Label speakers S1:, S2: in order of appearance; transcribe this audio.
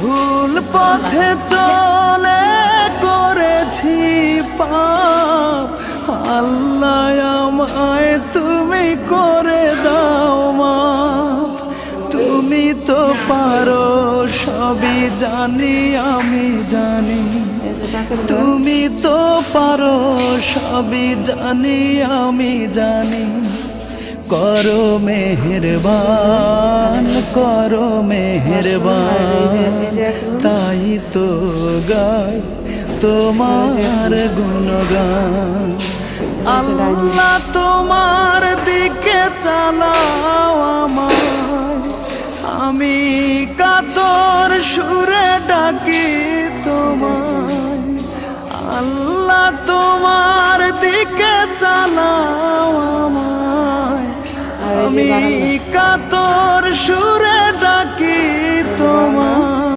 S1: ভুল পথে চলে করেছি পাপ, আল্লাহ আমায় তুমি করে দাও মাফ। তুমি তো পারো সবই জানি আমি জানি, তুমি তো পারো সবই জানি আমি জানি। করো মেহেরবান, করো মেহেরবান, তাই তো গাই তোমার গুণগান। আল্লাহ তোমার দিকে চালাও আমায়, আমি কাতর সুরে ডাকি তোমায়। আল্লাহ তোমার দিকে চালাও আমায়, আমি কাতর সুরে